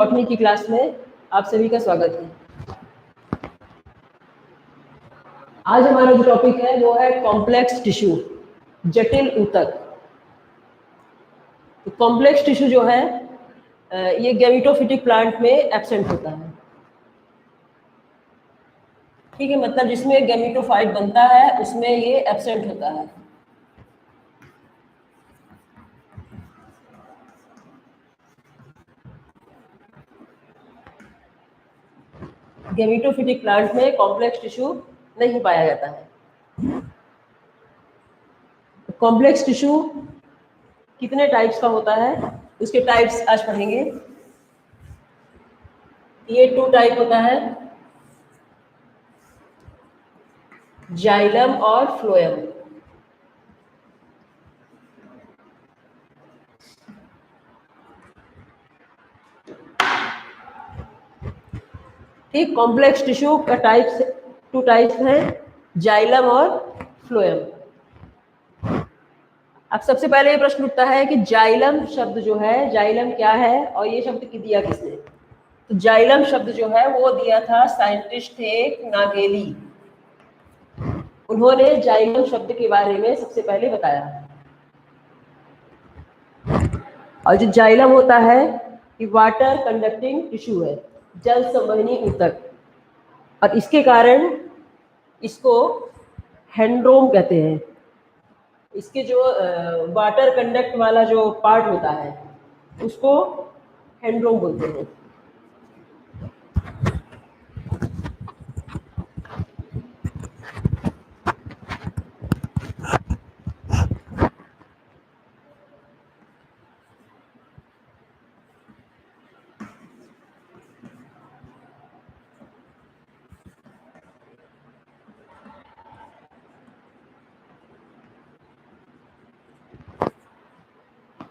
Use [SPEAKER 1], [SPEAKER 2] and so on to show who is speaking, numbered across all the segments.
[SPEAKER 1] Botany की class में आप सभी का स्वागत है। आज हमारा जो टॉपिक है वो है कॉम्प्लेक्स टिश्यू, जटिल ऊतक। तो कॉम्प्लेक्स टिश्यू जो है ये गैमेटोफिटिक प्लांट में एब्सेंट होता है। ठीक है, मतलब जिसमें गैमेटोफाइट बनता है उसमें ये एब्सेंट होता है। गैमेटोफिटिक प्लांट में कॉम्प्लेक्स टिश्यू नहीं पाया जाता है। कॉम्प्लेक्स टिश्यू कितने टाइप्स का होता है उसके टाइप्स आज पढ़ेंगे। ये 2 टाइप होता है, जाइलम और फ्लोएम। ठीक, कॉम्प्लेक्स टिश्यू का टाइप्स 2 टाइप्स हैं, जाइलम और फ्लोएम। अब सबसे पहले ये प्रश्न उठता है कि जाइलम शब्द जो है, जाइलम क्या है और ये शब्द दिया किसने। तो जाइलम शब्द जो है वो दिया था साइंटिस्ट थे नागेली। उन्होंने जाइलम शब्द के बारे में सबसे पहले बताया। और जो जाइलम होता है कि वाटर कंडक्टिंग टिश्यू है, जल संवहनी ऊतक, और इसके कारण इसको हैंड्रोम कहते हैं। इसके जो वाटर कंडक्ट वाला जो पार्ट होता है उसको हैंड्रोम बोलते हैं।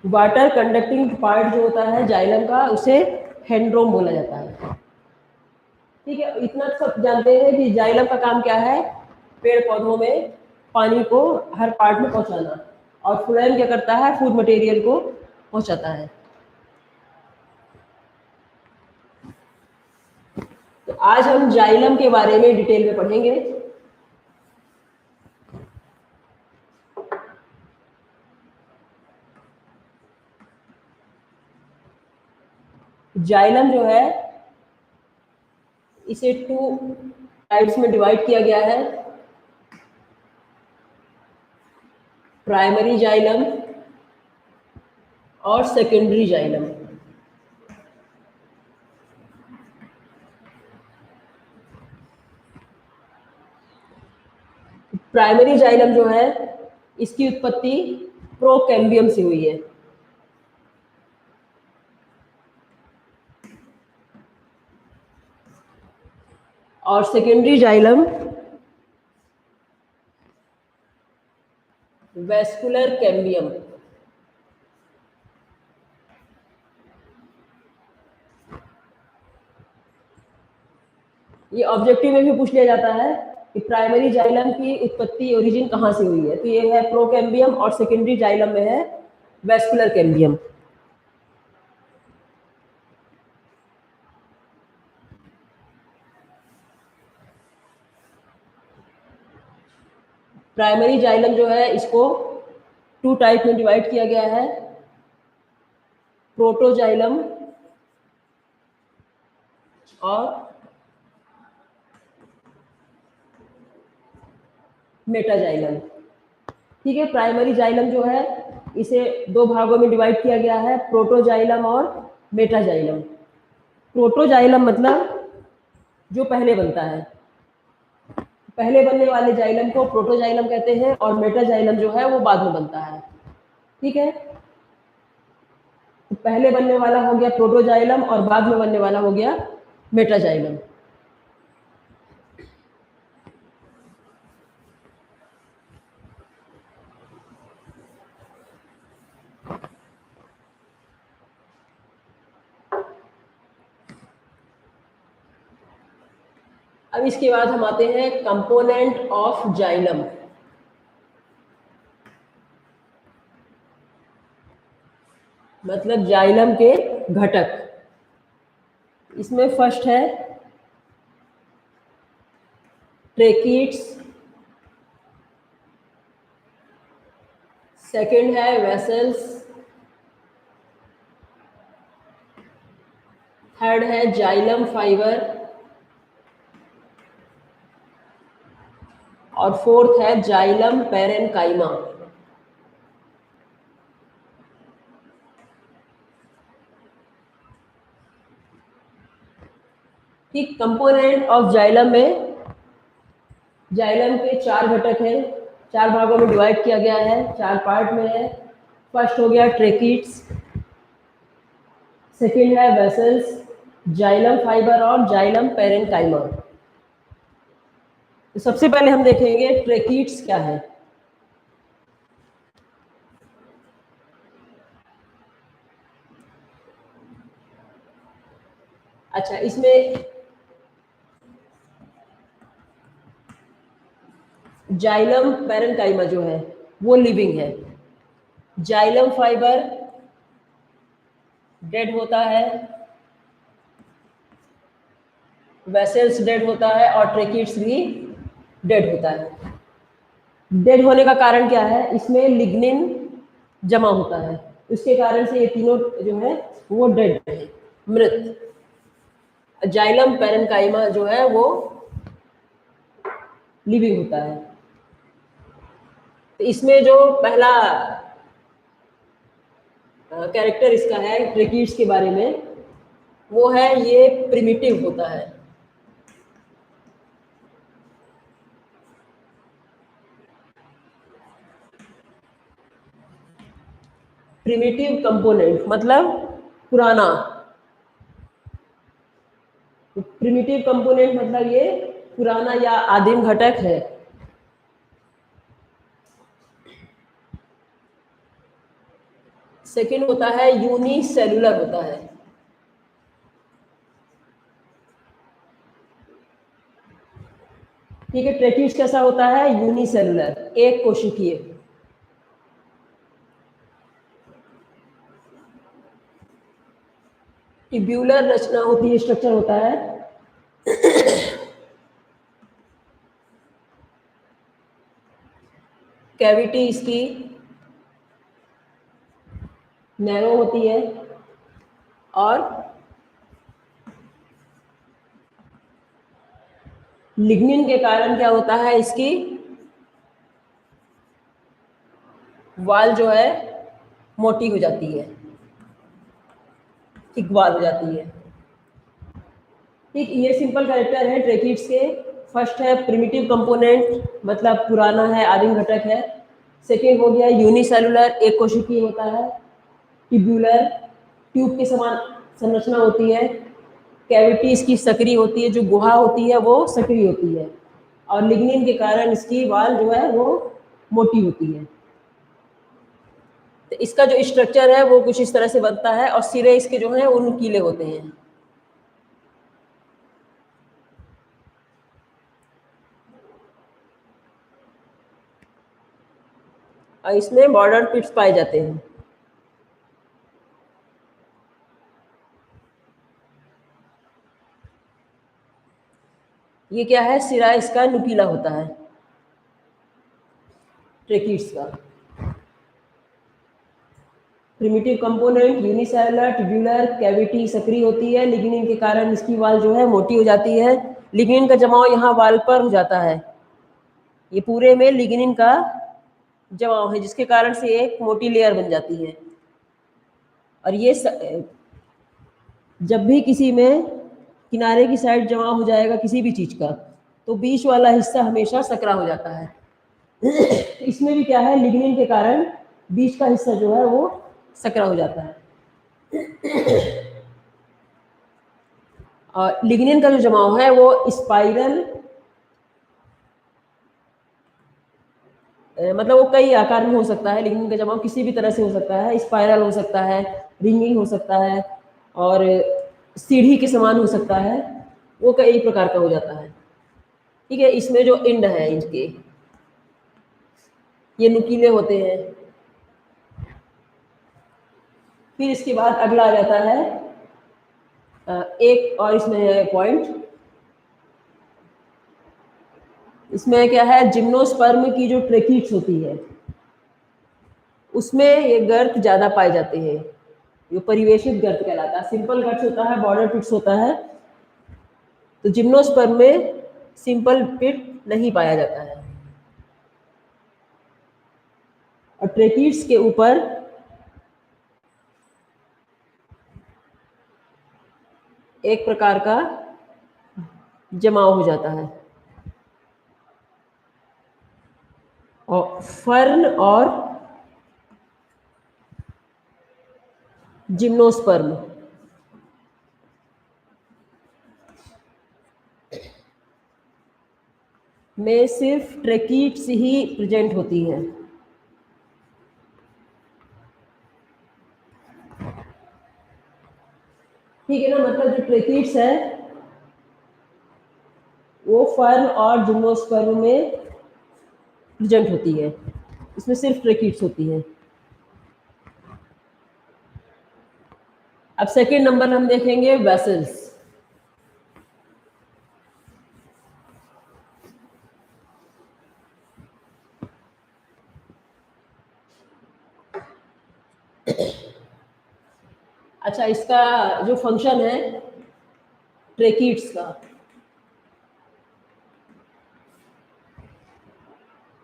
[SPEAKER 1] वाटर कंडक्टिंग पार्ट जो होता है जाइलम का उसे हैंड्रोम बोला जाता है। ठीक है, इतना सब जानते हैं कि जाइलम का काम क्या है, पेड़ पौधों में पानी को हर पार्ट में पहुंचाना, और फ्लोएम क्या करता है, फूड मटेरियल को पहुंचाता है। तो आज हम जाइलम के बारे में डिटेल में पढ़ेंगे। जाइलम जो है इसे 2 टाइप्स में डिवाइड किया गया है, प्राइमरी जाइलम और सेकेंडरी जाइलम। प्राइमरी जाइलम जो है इसकी उत्पत्ति प्रोकैम्बियम से हुई है, और सेकेंडरी जाइलम वेस्कुलर कैम्बियम। ये ऑब्जेक्टिव में भी पूछ लिया जाता है कि प्राइमरी जाइलम की उत्पत्ति ओरिजिन कहाँ से हुई है। तो ये है प्रोकैम्बियम, और सेकेंडरी जाइलम में है वेस्कुलर कैम्बियम। प्राइमरी जाइलम जो है इसको 2 टाइप में डिवाइड किया गया है, प्रोटोजाइलम और मेटाजाइलम। ठीक है, प्राइमरी जाइलम जो है इसे 2 भागों में डिवाइड किया गया है, प्रोटोजाइलम और मेटाजाइलम। प्रोटोजाइलम मतलब जो पहले बनता है, पहले बनने वाले जाइलम को प्रोटोजाइलम कहते हैं, और मेटाजाइलम जो है वो बाद में बनता है। ठीक है, तो पहले बनने वाला हो गया प्रोटोजाइलम और बाद में बनने वाला हो गया मेटाजाइलम। अब इसके बाद हम आते हैं कंपोनेंट ऑफ जाइलम। मतलब जाइलम के घटक। इसमें फर्स्ट है ट्रेकीट्स, सेकंड है वेसल्स, थर्ड है जाइलम फाइबर और फोर्थ है जाइलम पेरेनकाइमा। ठीक, कंपोनेंट ऑफ जाइलम में जाइलम के 4 घटक हैं, 4 भागों में डिवाइड किया गया है, 4 पार्ट में है। फर्स्ट हो गया ट्रेकीट्स, सेकंड है वेसल्स, जाइलम फाइबर और जाइलम पेरेनकाइमा। तो सबसे पहले हम देखेंगे ट्रेकीट्स क्या है। अच्छा, इसमें जाइलम पेरेनकाइमा जो है वो लिविंग है, जाइलम फाइबर डेड होता है, वेसल्स डेड होता है और ट्रेकीट्स भी डेड होता है। डेड होने का कारण क्या है? इसमें लिग्निन जमा होता है, उसके कारण से ये तीनों जो है वो डेड है, मृत। जाइलम पेरेनकाइमा जो है वो लिविंग होता है। तो इसमें जो पहला कैरेक्टर इसका है ट्रेकीट्स के बारे में, वो है ये प्रिमिटिव होता है। प्रिमिटिव कंपोनेंट मतलब पुराना। प्रिमिटिव कंपोनेंट मतलब ये पुराना या आदिम घटक है। सेकंड होता है यूनिसेलुलर होता है। ठीक है, ट्रेकीट्स कैसा होता है? यूनिसेलुलर, एक कोशिकीय। ट्यूब्यूलर रचना होती है, स्ट्रक्चर होता है। कैविटी इसकी नैरो होती है और लिग्निन के कारण क्या होता है? इसकी वाल जो है मोटी हो जाती है, थिक वाल हो जाती है। ठीक, ये सिंपल कैरेक्टर है ट्रेकीट्स के। फर्स्ट है प्रिमिटिव कंपोनेंट मतलब पुराना है, आदिम घटक है। सेकेंड हो गया यूनिसेलुलर, एक कोशिकीय होता है। ट्यूब्यूलर, ट्यूब के समान संरचना होती है। कैविटी इसकी सक्रिय होती है, जो गुहा होती है वो सक्रिय होती है। और लिग्निन के कारण इसकी वाल जो है वो मोटी होती है। तो इसका जो स्ट्रक्चर है वो कुछ इस तरह से बनता है और सिरे इसके जो हैं वो नुकीले होते हैं। और इसमें बॉर्डर पिट्स पाए जाते हैं। ये क्या है? सिरा इसका नुकीला होता है ट्रेकीट्स का। Primitive component unicellular, tubular, cavity सक्रिय होती है। लिग्निन के कारण इसकी वाल जो है मोटी हो जाती है। लिग्निन का जमाव यहाँ वाल पर हो जाता है। ये पूरे में लिग्निन का जमाव है, जिसके कारण से एक मोटी लेयर बन जाती है। और ये जब भी किसी में किनारे की साइड जमा हो जाएगा किसी भी चीज का, तो बीच वाला हिस्सा हमेशा सकरा हो जाता है। इसमें भी क्या है? लिग्निन के कारण बीच का हिस्सा जो है वो सकरा हो जाता है। और लिग्निन का जो जमाव है वो स्पाइरल, मतलब वो कई आकार में हो सकता है। लिग्निन का जमाव किसी भी तरह से हो सकता है, स्पाइरल हो सकता है, रिंगिंग हो सकता है और सीढ़ी के समान हो सकता है। वो कई प्रकार का हो जाता है। ठीक है, इसमें जो एंड है इनके ये नुकीले होते हैं। फिर इसके बाद अगला आ जाता है एक और इसमें है पॉइंट, इसमें क्या है, जिम्नोस्पर्म की जो ट्रेकीट्स होती है उसमें ये गर्त ज़्यादा पाए जाते हैं, ये परिवेशित गर्त कहलाता है। सिंपल गर्त होता है, बॉर्डर पिट्स होता है, तो जिम्नोस्पर्म में सिंपल पिट नहीं पाया जाता है। और ट्रेकीट्स के ऊपर एक प्रकार का जमाव हो जाता है। और फर्न और जिम्नोस्पर्म में सिर्फ ट्रेकीट्स ही प्रेजेंट होती हैं। ठीक है ना, मतलब जो ट्रेकीट्स है वो फर्न और जिम्नोस्पर्म में प्रेजेंट होती है, इसमें सिर्फ ट्रेकीट्स होती है। अब सेकेंड नंबर हम देखेंगे वेसल्स। अच्छा, इसका जो फंक्शन है ट्रेकीट्स का,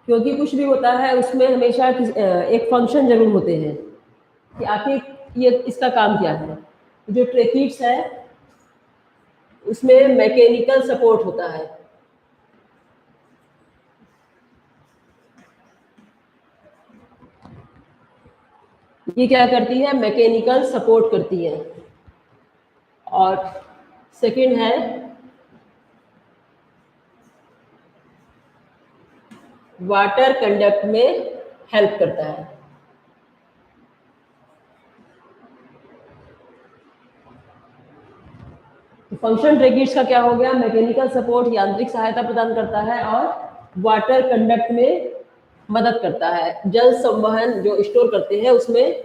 [SPEAKER 1] क्योंकि कुछ भी होता है उसमें हमेशा एक फंक्शन जरूर होते हैं कि आखिर ये इसका काम क्या है। जो ट्रेकीट्स है उसमें मैकेनिकल सपोर्ट होता है। ये क्या करती है, मैकेनिकल सपोर्ट करती है। और सेकंड है वाटर कंडक्ट में हेल्प करता है। तो फंक्शन ट्रेकीट्स का क्या हो गया, मैकेनिकल सपोर्ट, यांत्रिक सहायता प्रदान करता है, और वाटर कंडक्ट में मदद करता है, जल संवहन जो स्टोर करते हैं उसमें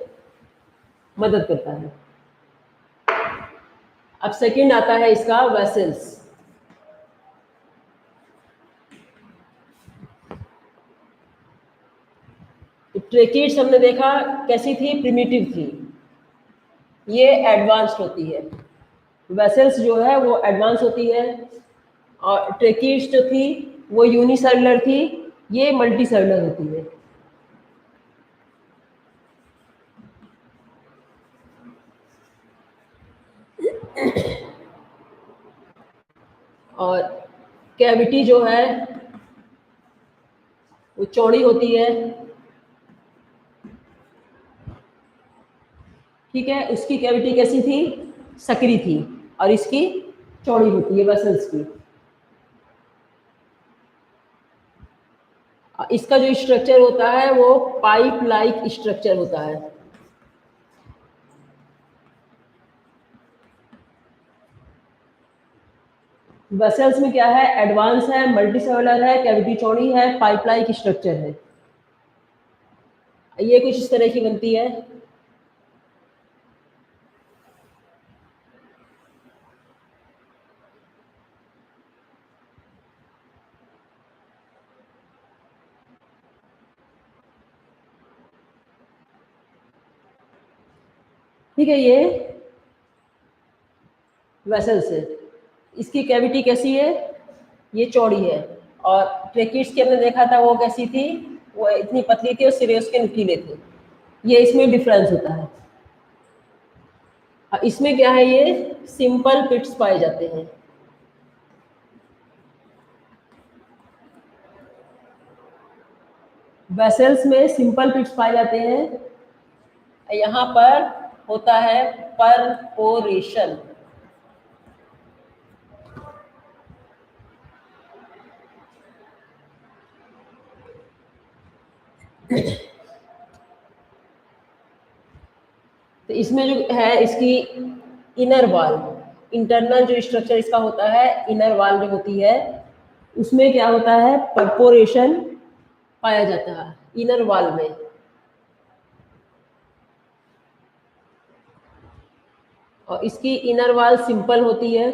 [SPEAKER 1] मदद करता है। अब सेकंड आता है इसका वेसल्स। तो ट्रेकीट्स हमने देखा कैसी थी, प्रिमिटिव थी, ये एडवांस्ड होती है। वेसल्स जो है वो एडवांस होती है, और ट्रेकीट्स जो थी वो यूनिसेलुलर थी, ये मल्टी सेलुलर होती है। और कैविटी जो है वो चौड़ी होती है, ठीक है, उसकी कैविटी कैसी थी, सकरी थी, और इसकी चौड़ी होती है वेसल्स की। इसका जो स्ट्रक्चर होता है वो पाइप लाइक स्ट्रक्चर होता है। वेसल्स में क्या है, एडवांस है, मल्टी सेलुलर है, कैविटी चौड़ी है, पाइप लाइक स्ट्रक्चर है। ये कुछ इस तरह की बनती है। ठीक है, ये वेसल्स है, इसकी कैविटी कैसी है, ये चौड़ी है। और ट्रेकीट्स की हमने देखा था वो कैसी थी, वो इतनी पतली थी और सिरे उसके नुकीले थे। ये इसमें डिफरेंस होता है। और इसमें क्या है, ये सिंपल पिट्स पाए जाते हैं। वेसल्स में सिंपल पिट्स पाए जाते हैं, यहाँ पर होता है परपोरेशन। तो इसमें जो है इसकी इनर वॉल, इंटरनल जो स्ट्रक्चर इसका होता है, इनर वॉल जो होती है उसमें क्या होता है, परपोरेशन पाया जाता है इनर वॉल में। और इसकी इनर वॉल सिंपल होती है।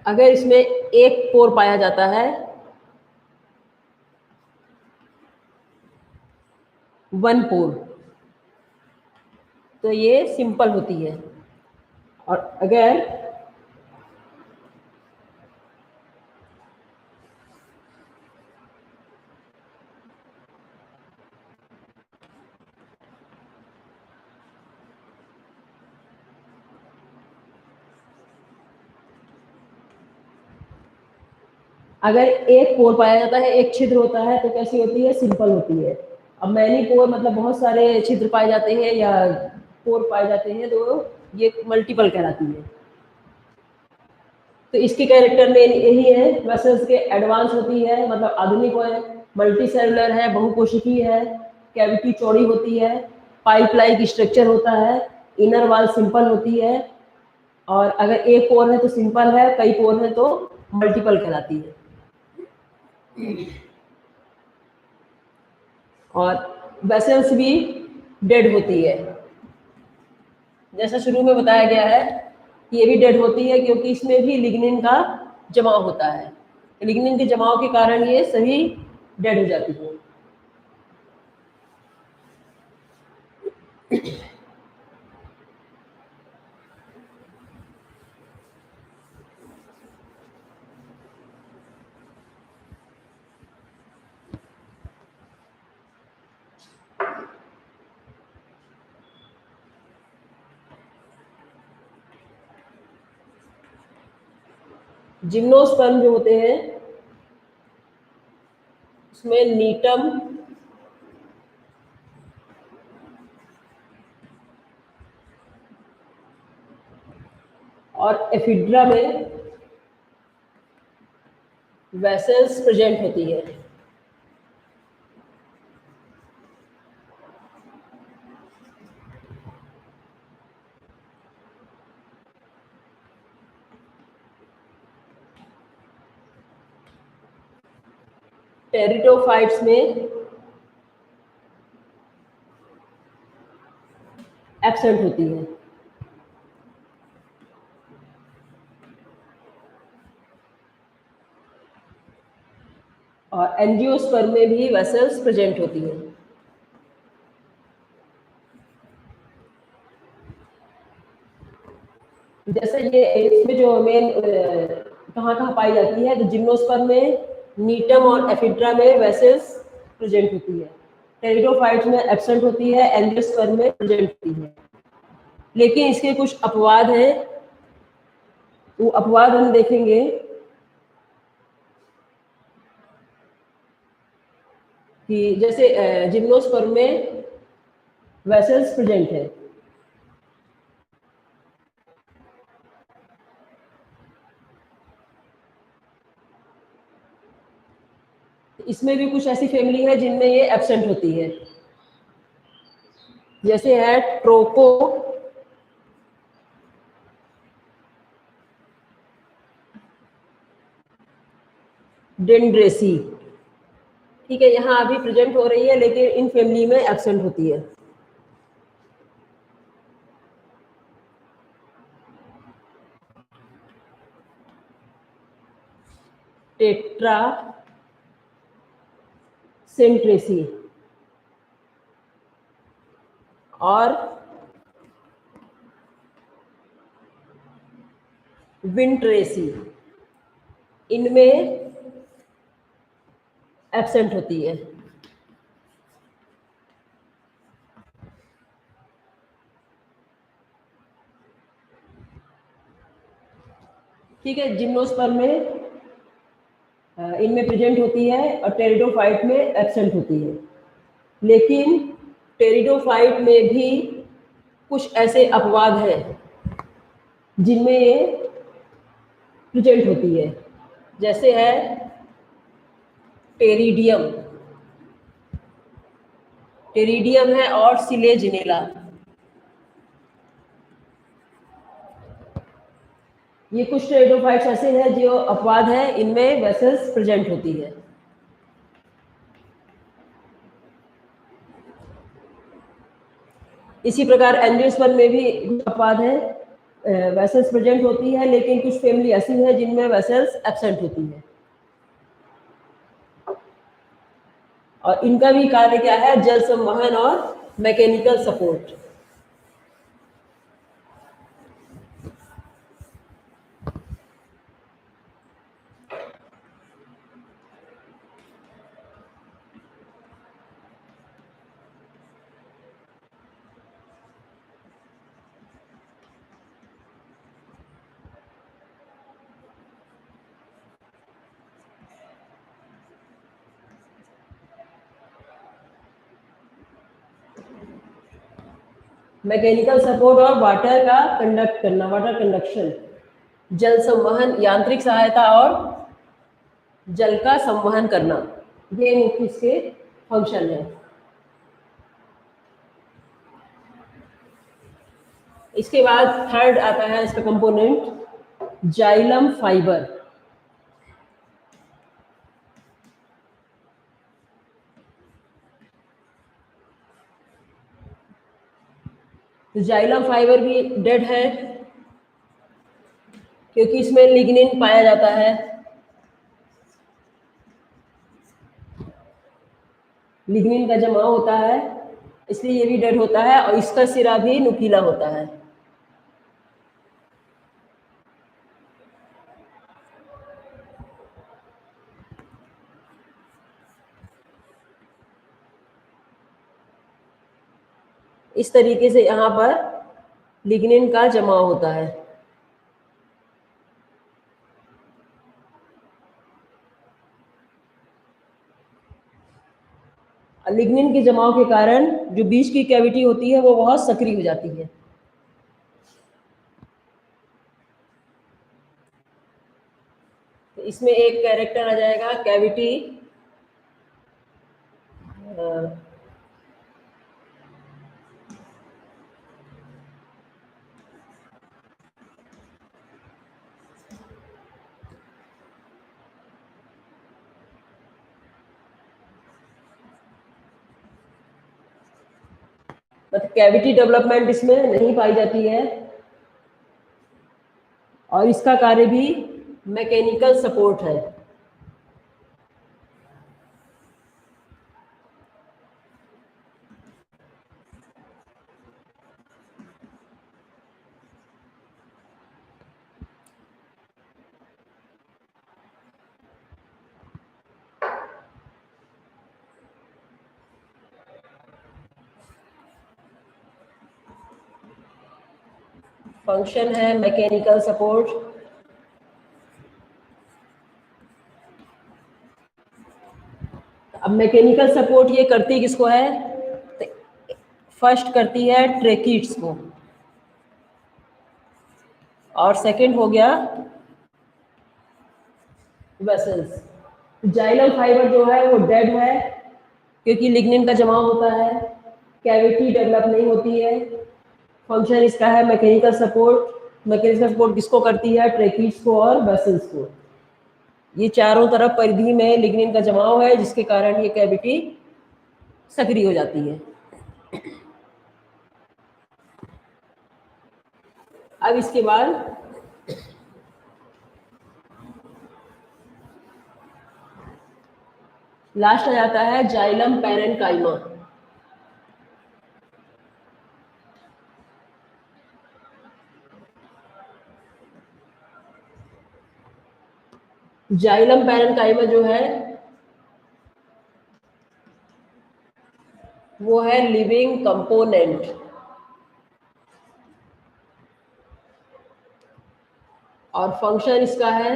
[SPEAKER 1] अगर इसमें एक पोर पाया जाता है, वन पोर, तो ये सिंपल होती है। और अगर अगर एक पोर पाया जाता है, एक छिद्र होता है, तो कैसी होती है? सिंपल होती है। अब मैनी पोर मतलब बहुत सारे छिद्र पाए जाते हैं या पोर पाए जाते हैं, तो ये मल्टीपल कहलाती है। तो इसके कैरेक्टर में यही है, वेसल्स के एडवांस होती है, मतलब आधुनिक है, मल्टी सेलुलर है, बहुकोशिकीय है, कैविटी चौड़ी होती है, पाइप लाइक स्ट्रक्चर होता है, इनर वॉल सिंपल होती है, और अगर एक पोर है तो सिंपल है, कई पोर है तो मल्टीपल कहलाती है। और वेसल्स भी डेड होती है, जैसा शुरू में बताया गया है कि ये भी डेड होती है, क्योंकि इसमें भी लिग्निन का जमाव होता है। लिग्निन के जमाव के कारण ये सभी डेड हो जाती है। जिम्नोस्पर्म जो होते हैं उसमें नीटम और एफिड्रा में वेसल्स प्रेजेंट होती है। टेरिडोफाइट्स में एब्सेंट होती है। और एंजियोस्पर्म में भी वेसल्स प्रेजेंट होती है। जैसे ये इसमें जो मेन कहाँ कहाँ पाई जाती है, तो जिम्नोस्पर्म में, नीटम और एफिड्रा में वेसल्स प्रेजेंट होती है, टेरिडोफाइट्स में एब्सेंट होती है, एंजियोस्पर्म में प्रेजेंट होती है। लेकिन इसके कुछ अपवाद हैं, वो अपवाद हम देखेंगे। कि जैसे जिम्नोस्पर्म में वेसल्स प्रेजेंट है, इसमें भी कुछ ऐसी फैमिली है जिनमें ये एब्सेंट होती है, जैसे है ट्रोको डेंड्रेसी। ठीक है, यहाँ अभी प्रेजेंट हो रही है, लेकिन इन फैमिली में एब्सेंट होती है। टेट्रा सेंट्रेसी और विंट्रेसी, इनमें एब्सेंट होती है। ठीक है, जिम्नोस्पर्म में इनमें प्रेजेंट होती है और टेरिडोफाइट में एब्सेंट होती है। लेकिन टेरिडोफाइट में भी कुछ ऐसे अपवाद हैं जिनमें ये प्रेजेंट होती है, जैसे है टेरिडियम, टेरिडियम है, और सिलेजिनेला। ये कुछ टेरिडोफाइट्स ऐसे हैं जो अपवाद है, इनमें वेसल्स प्रेजेंट होती है। इसी प्रकार एंजियोस्पर्म में भी कुछ अपवाद है, वेसल्स प्रेजेंट होती है, लेकिन कुछ फैमिली ऐसी है जिनमें वेसल्स एब्सेंट होती है। और इनका भी कार्य क्या है? जल संवहन और मैकेनिकल सपोर्ट। मैकेनिकल सपोर्ट और वाटर का कंडक्ट करना, वाटर कंडक्शन, जल संवहन, यांत्रिक सहायता और जल का संवहन करना, ये मुख्य इसके फंक्शन है। इसके बाद थर्ड आता है इसका कंपोनेंट जाइलम फाइबर। तो जाइलम फाइबर भी डेड है क्योंकि इसमें लिग्निन पाया जाता है। लिग्निन का जमाव होता है, इसलिए ये भी डेड होता है, और इसका सिरा भी नुकीला होता है। इस तरीके से यहाँ पर लिग्निन का जमाव होता है। लिग्निन के जमाव के कारण जो बीच की कैविटी होती है वो बहुत सक्रिय हो जाती है। तो इसमें एक कैरेक्टर आ जाएगा कैविटी मतलब कैविटी डेवलपमेंट इसमें नहीं पाई जाती है, और इसका कार्य भी मैकेनिकल सपोर्ट है। फंक्शन है मैकेनिकल सपोर्ट। अब मैकेनिकल सपोर्ट ये करती किसको है? फर्स्ट करती है ट्रेकिट्स को, और सेकंड हो गया वेसल्स। जाइलम फाइबर जो है वो डेड है क्योंकि लिग्निन का जमाव होता है, कैविटी डेवलप नहीं होती है। फंक्शन इसका है मैकेनिकल सपोर्ट। मैकेनिकल सपोर्ट किसको करती है? ट्रेकिट्स को और वेसल्स को। ये चारों तरफ परिधि में लिग्निन का जमाव है, जिसके कारण ये कैविटी सक्रिय हो जाती है। अब इसके बाद लास्ट आ जाता है जाइलम पैरेन्काइमा। जाइलम पैरेन्काइमा जो है वो है लिविंग कंपोनेंट। और फंक्शन इसका है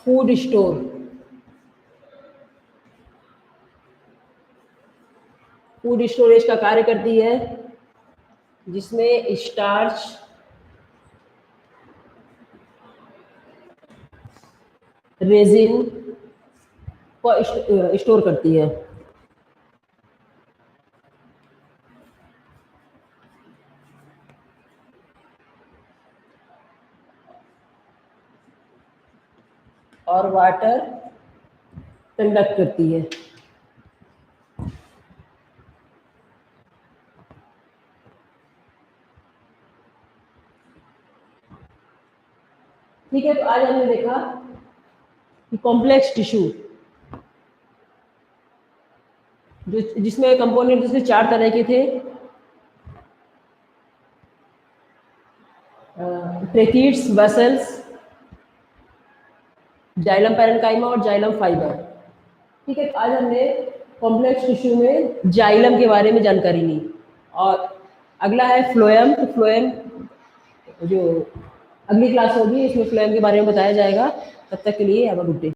[SPEAKER 1] फूड स्टोर। फूड स्टोरेज का कार्य करती है, जिसमें स्टार्च, रेजिन को स्टोर करती है। और वाटर कंडक्ट करती है। ठीक है, तो आज हमने देखा कि कॉम्प्लेक्स टिश्यू जो जिसमें कंपोनेंट उसके 4 तरह के थे, ट्रेकीट्स, वेसल्स, जाइलम पैरेन्काइमा और जाइलम फाइबर। ठीक है, तो आज हमने कॉम्प्लेक्स टिश्यू में जाइलम के बारे में जानकारी ली और अगला है फ्लोएम। तो फ्लोएम जो अगली क्लास होगी इसमें फ्लोएम के बारे में बताया जाएगा। तब तक के लिए हैव अ गुड डे।